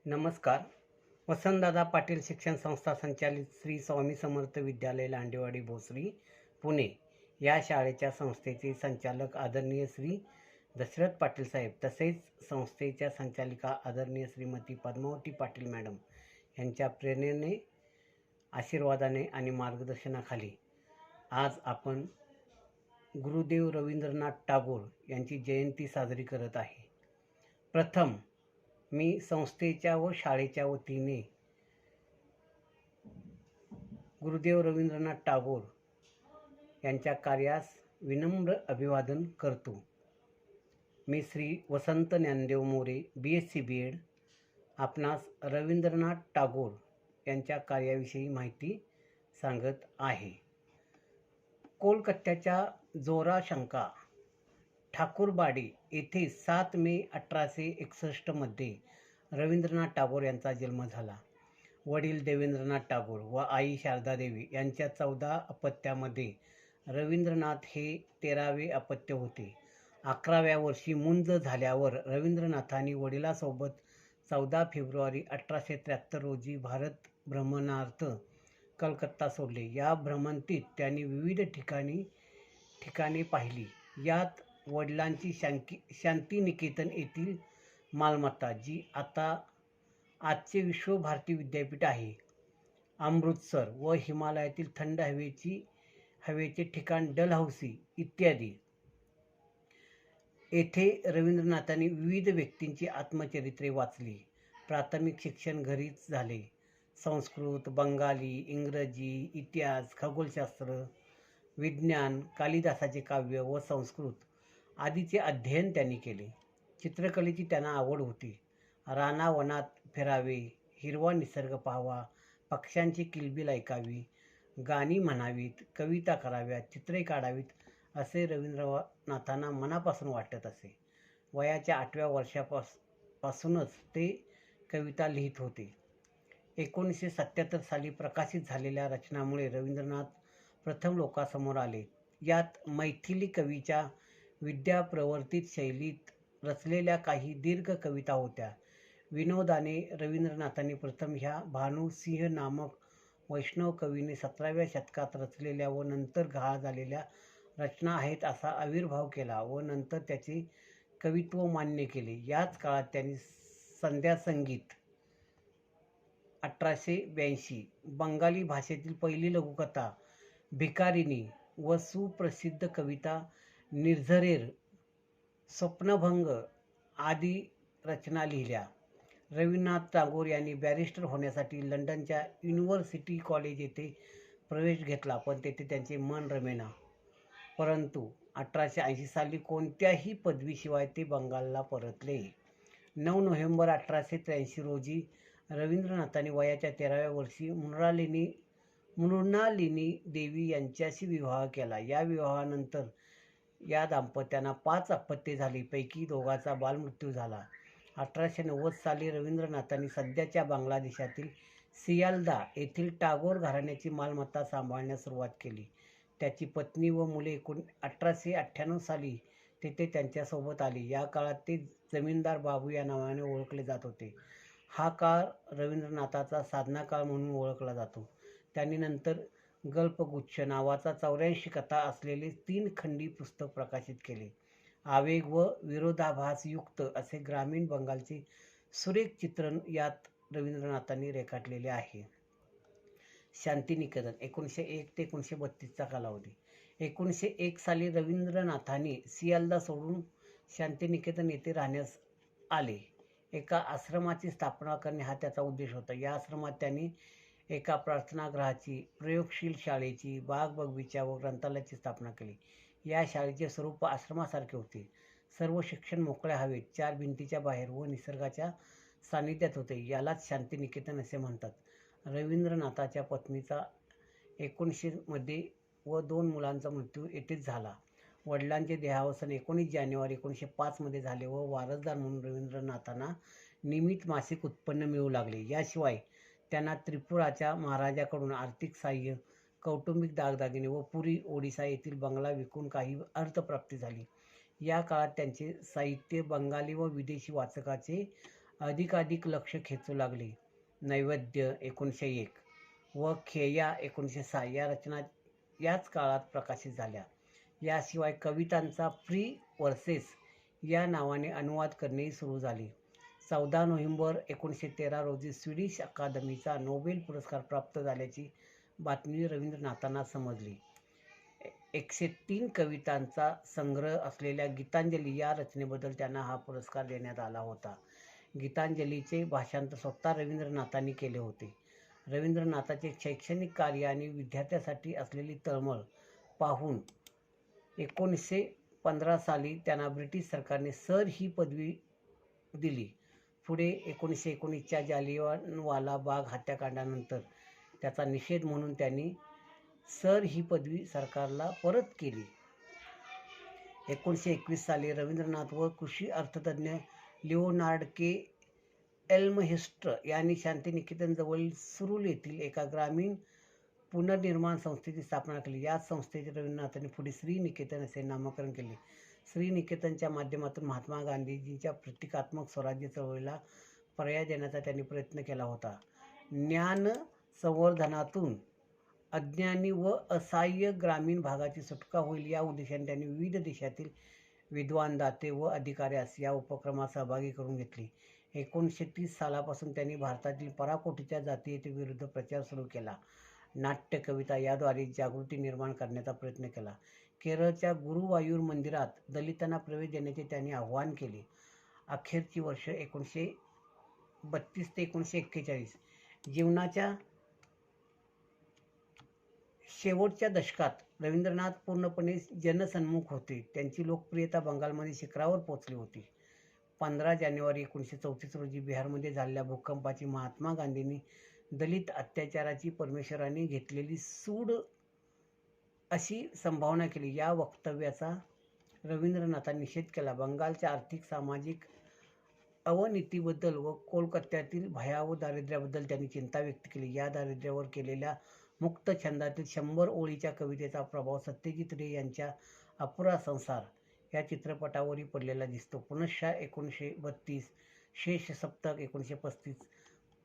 नमस्कार. वसंतदादा पाटील शिक्षण संस्था संचालित श्री स्वामी समर्थ विद्यालय लांडेवाडी भोसरी पुणे या शाळेच्या संस्थेचे संचालक आदरणीय श्री दशरथ पाटील साहेब तसेच संस्थेच्या संचालिका आदरणीय श्रीमती पद्मावती पाटील मॅडम यांच्या प्रेरणेने, आशीर्वादाने आणि मार्गदर्शनाखाली आज आपण गुरुदेव रवींद्रनाथ टागोर यांची जयंती साजरी करत आहे. प्रथम मी संस्थेच्या व शाळेच्या वतीने गुरुदेव रवींद्रनाथ टागोर यांच्या कार्यास विनम्र अभिवादन करतो. मी श्री वसंत ज्ञानदेव मोरे, BSc BEd, आपणास रवींद्रनाथ टागोर यांच्या कार्याविषयी माहिती सांगत आहे. कोलकात्याच्या जोराशंका ठाकूरबाडी येथे 7 मे 1861 मध्ये रवींद्रनाथ टागोर यांचा जन्म झाला. वडील देवेंद्रनाथ टागोर व आई शारदादेवी यांच्या 14 अपत्यामध्ये रवींद्रनाथ हे 13वे अपत्य होते. 11व्या वर्षी मुंज झाल्यावर रवींद्रनाथांनी वडिलांसोबत 14 फेब्रुवारी 1873 रोजी भारत भ्रमणार्थ कलकत्ता सोडले. या भ्रमंतीत त्यांनी विविध ठिकाणे पाहिली. यात वडिलांची शांतिनिकेतन येथील मालमत्ता, जी आजचे विश्व भारती विद्यापीठ आहे, अमृतसर व हिमालयातील थंड हवेचे ठिकाण डलहौसी इत्यादी. येथे रवींद्रनाथांनी विविध व्यक्तींची आत्मचरित्रे वाचली. प्राथमिक शिक्षण घरीच झाले. संस्कृत, बंगाली, इंग्रजी, इतिहास, खगोलशास्त्र, विज्ञान, कालिदासाचे काव्य व संस्कृत आदीचे अध्ययन त्यांनी केले. चित्रकलेची त्यांना आवड होती. रानावनात फिरावे, हिरवा निसर्ग पाहावा, पक्ष्यांची किलबिल ऐकावी, गाणी म्हणावीत, कविता कराव्यात, चित्रे काढावीत असे रवींद्रनाथांना मनापासून वाटत असे. वयाच्या 8व्या वर्षापासूनच ते कविता लिहित होते. 1977 साली प्रकाशित झालेल्या रचनांमुळे रवींद्रनाथ प्रथम लोकांसमोर आले. यात मैथिली कवीच्या विद्याप्रवर्तित शैलीत रचलेल्या काही दीर्घ कविता होत्या. विनोदाने रवींद्रनाथांनी प्रथम ह्या भानुसिंह नामक वैष्णव कवीने 17व्या शतकात रचलेल्या व नंतर गहाळ झालेल्या रचना आहेत असा आविर्भाव केला व नंतर त्याचे कवित्व मान्य केले. याच काळात त्यांनी संध्या संगीत 1882, बंगाली भाषेतील पहिली लघुकथा भिकारिणी व सुप्रसिद्ध कविता निर्झरेर, स्वप्नभंग आदी रचना लिहिल्या. रवींद्रनाथ टागोर यांनी बॅरिस्टर होण्यासाठी लंडनच्या युनिव्हर्सिटी कॉलेज येथे प्रवेश घेतला, पण तेथे त्यांचे मन रमेना. परंतु 1880 साली कोणत्याही पदवीशिवाय ते बंगालला परतले. 9 नोव्हेंबर 1883 रोजी रवींद्रनाथांनी वयाच्या 13व्या वर्षी मृणालिनी देवी यांच्याशी विवाह केला. या विवाहानंतर या दाम्पत्यांना 5 अपत्ये झाली, पैकी 2चा बालमृत्यू झाला. 1890 साली रवींद्रनाथांनी सध्याच्या बांगलादेशातील सियालदा येथील टागोर घराण्याची मालमत्ता सांभाळण्यास सुरुवात केली. त्याची पत्नी व मुले 1898 साली तेथे त्यांच्यासोबत आली. या काळात ते जमीनदार बाबू या नावाने ओळखले जात होते. हा काळ रवींद्रनाथाचा साधना काळ म्हणून ओळखला जातो. त्यांनी नंतर गल्पगुच्छ नावाचा 84 कथा असलेले 3 खंडी पुस्तक प्रकाशित केले. आवेग व विरोधाभासयुक्त असे ग्रामीण बंगालचे सुरेख चित्रण यात रवींद्रनाथांनी रेखाटलेले आहे. शांतिनिकेतन 1901 ते 1932 कालावधी. 1901 साली रवींद्रनाथांनी सियालदा सोडून शांतिनिकेतन येथे राहण्यास आले. एका आश्रमाची स्थापना करणे हा त्याचा उद्देश होता. या आश्रमात त्यांनी एका प्रार्थनागृहाची, प्रयोगशील शाळेची, बाग बगीचा व ग्रंथालयाची स्थापना केली. या शाळेचे स्वरूप आश्रमासारखे होते. सर्व शिक्षण मोकळ्या हवेत, 4 भिंतीच्या बाहेर व निसर्गाच्या सानिध्यात होते. यालाच शांतिनिकेतन असे म्हणतात. रवींद्रनाथाच्या पत्नीचा 1900 मध्ये व 2 मुलांचा मृत्यू येथेच झाला. वडिलांचे देहावसान 19 जानेवारी 1905 मध्ये झाले व वारसदार म्हणून रवींद्रनाथांना नियमित मासिक उत्पन्न मिळू लागले. याशिवाय त्यांना त्रिपुराच्या महाराजाकडून आर्थिक सहाय्य, कौटुंबिक दागदागिने व पुरी, ओडिसा येथील बंगला विकून काही अर्थप्राप्ती झाली. या काळात त्यांचे साहित्य बंगाली व विदेशी वाचकांचे अधिकाधिक लक्ष खेचू लागले. नैवेद्य 1901 व खेया 1906 या रचना याच काळात प्रकाशित झाल्या. याशिवाय कवितांचा फ्री वर्सेस या नावाने अनुवाद करणेही सुरू झाले. 14 नोव्हेंबर 1913 रोजी स्वीडिश अकादमीचा नोबेल पुरस्कार प्राप्त झाल्याची बातमी रवींद्रनाथांना समजली. 103 कवितांचा संग्रह असलेल्या गीतांजली या रचनेबद्दल त्यांना हा पुरस्कार देण्यात आला होता. गीतांजलीचे भाषांतर स्वतः रवींद्रनाथांनी केले होते. रवींद्रनाथांचे शैक्षणिक कार्य आणि विद्यार्थ्यांसाठी असलेली तळमळ पाहून 1915 साली त्यांना ब्रिटिश सरकारने सर ही पदवी दिली. पुढे 1919च्या जालियनवाला बाग हत्याकांडानंतर त्याचा निषेध म्हणून त्यांनी सर ही पदवी सरकारला परत केली. 1921 साली रवींद्रनाथ व कृषी अर्थतज्ञ लिओनार्ड के एल्महिस्ट यांनी शांतिनिकेतन जवळील सुरुल येथील एका ग्रामीण पुनर्निर्माण संस्थेची स्थापना केली. या संस्थेचे रवींद्रनाथांनी पुढे श्री निकेतन असे नामकरण केले. श्री निकेतनच्या माध्यमातून महात्मा गांधीजींच्या प्रतिकात्मक स्वराज्य चळवळीला पर्याय देण्याचा त्यांनी प्रयत्न केला होता. ज्ञान संवर्धनातून अज्ञानी व असहाय्य ग्रामीण भागाची सुटका होईल या उद्देशाने त्यांनी विविध देशातील विद्वान, दाते व अधिकाऱ्यास या उपक्रमात सहभागी करून घेतले. 1930 सालापासून त्यांनी भारतातील पराकोटीच्या जातीयतेविरुद्ध प्रचार सुरू केला. नाट्य कविता याद्वारे जागृती निर्माण करण्याचा प्रयत्न केला. केरळच्या गुरुवायूर मंदिरात दलितांना प्रवेश देण्याचे त्यांनी आवाहन केले. अखेरची वर्ष 1932 ते 1941 जीवनाच्या शेवटच्या दशकात रवींद्रनाथ पूर्णपणे जनसन्मुख होते. त्यांची लोकप्रियता बंगालमध्ये शिखरावर पोहोचली होती. 15 जानेवारी 1934 रोजी बिहारमध्ये झालेल्या भूकंपाची महात्मा गांधींनी दलित अत्याचाराची परमेश्वराने घेतलेली सूड अशी संभावना केली. या वक्तव्याचा रवींद्रनाथांनी निषेध केला. बंगालच्या आर्थिक सामाजिक अवनतीबद्दल व कोलकात्यातील भयावह दारिद्र्याबद्दल त्यांनी चिंता व्यक्त केली. या दारिद्र्यावर केलेल्या मुक्त छंदातील 100 ओळीच्या कवितेचा प्रभाव सत्यजित रे यांच्या अपुरा संसार या चित्रपटावरही पडलेला दिसतो. पुनश्च 1932, शेष सप्तक 1935,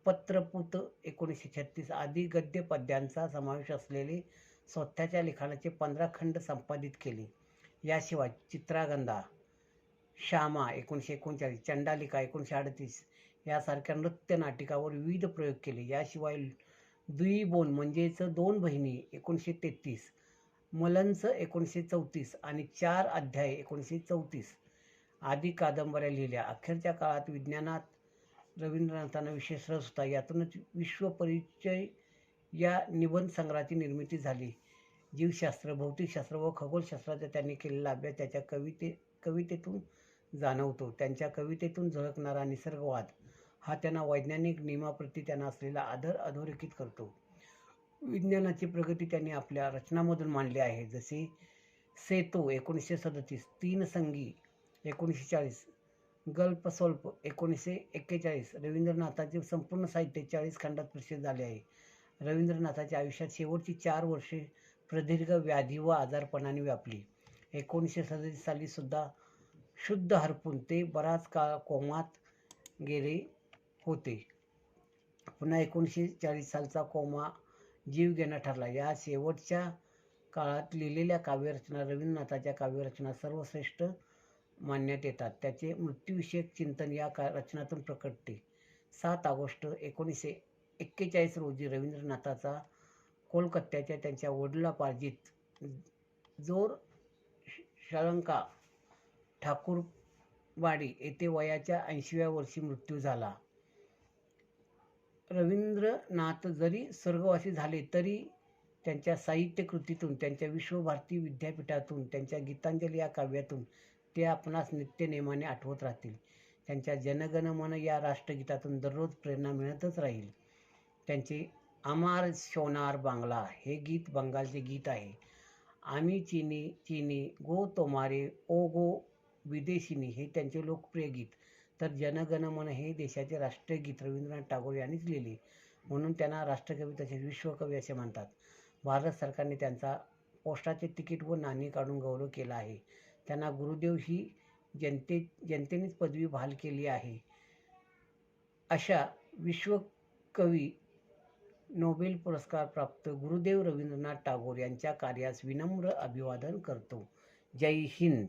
पत्रपूत 1936 आदी गद्य पद्यांचा समावेश असलेले स्वतःच्या लिखाणाचे 15 खंड संपादित केले. याशिवाय चित्रागंधा, श्यामा 1939, चंडालिका 1938 यासारख्या नृत्य नाटिकावर विविध प्रयोग केले. याशिवाय दुई-बोन म्हणजेच 2 बहिणी 1933, मलंच 1934 आणि 4 अध्याय 1934 आदी कादंबऱ्या लिहिल्या. अखेरच्या काळात विज्ञानात रवींद्रनाथांना विशेष रस होता. यातूनच विश्वपरिचय या निबंध संग्रहाची निर्मिती झाली. जीवशास्त्र, भौतिकशास्त्र व खगोलशास्त्राचा त्यांनी केलेला अभ्यास त्याच्या कवितेतून जाणवतो. त्यांच्या कवितेतून झळकणारा निसर्गवाद हा त्यांना वैज्ञानिक नियमाप्रती त्यांना असलेला आदर अधोरेखित करतो. विज्ञानाची प्रगती त्यांनी आपल्या रचनांमधून मांडली आहे. जसे सेतू 1937, तीन संगी 1940, गल्पस्वल्प 1941. रवींद्रनाथांचे संपूर्ण साहित्य 40 खंडात प्रसिद्ध झाले आहे. रवींद्रनाथांच्या आयुष्यात शेवटची 4 वर्षे प्रदीर्घ व्याधी व आजारपणाने व्यापली. 1937 साली सुद्धा शुद्ध हरपून ते बराच काळ कोमात गेले होते. पुन्हा 1940 सालचा कोमा जीव घेणा ठरला. या शेवटच्या काळात लिहिलेल्या काव्यरचना रवींद्रनाथांच्या काव्यरचना सर्वश्रेष्ठ मानण्यात येतात. त्याचे मृत्यूविषयक चिंतन या रचनातून प्रकटते. 7 ऑगस्ट 1941 रोजी रवींद्रनाथाचा कोलकात्याच्या त्यांच्या वडिलोपार्जित जोर शळंका ठाकूरवाडी येथे वयाच्या 80व्या वर्षी मृत्यू झाला. रवींद्रनाथ जरी स्वर्गवासी झाले तरी त्यांच्या साहित्य कृतीतून, त्यांच्या विश्वभारती विद्यापीठातून, त्यांच्या गीतांजली या काव्यातून ते आपणास नित्यनेमाने आठवत राहतील. त्यांच्या जनगण मन या राष्ट्रगीतातून दररोज प्रेरणा मिळतच राहील. त्यांचे अमार सोनार बांगला हे गीत बंगालचे गीत आहे. आम्ही चीनी चीनी गो तोमारे ओ गो विदेशिनी हे त्यांचे लोकप्रिय गीत. तर जनगण मन हे देशाचे राष्ट्रीय गीत रवींद्रनाथ टागोर यांनीच लिहिले, म्हणून त्यांना राष्ट्रकवी तसेच विश्वकवी असे म्हणतात. भारत सरकारने त्यांचा पोस्टाचे तिकीट व नाणी काढून गौरव केला आहे. त्यांना गुरुदेव ही जनतेनेच पदवी बहाल केली आहे. अशा विश्वकवी नोबेल पुरस्कार प्राप्त गुरुदेव रवींद्रनाथ टागोर यांच्या कार्यास विनम्र अभिवादन करतो. जय हिंद.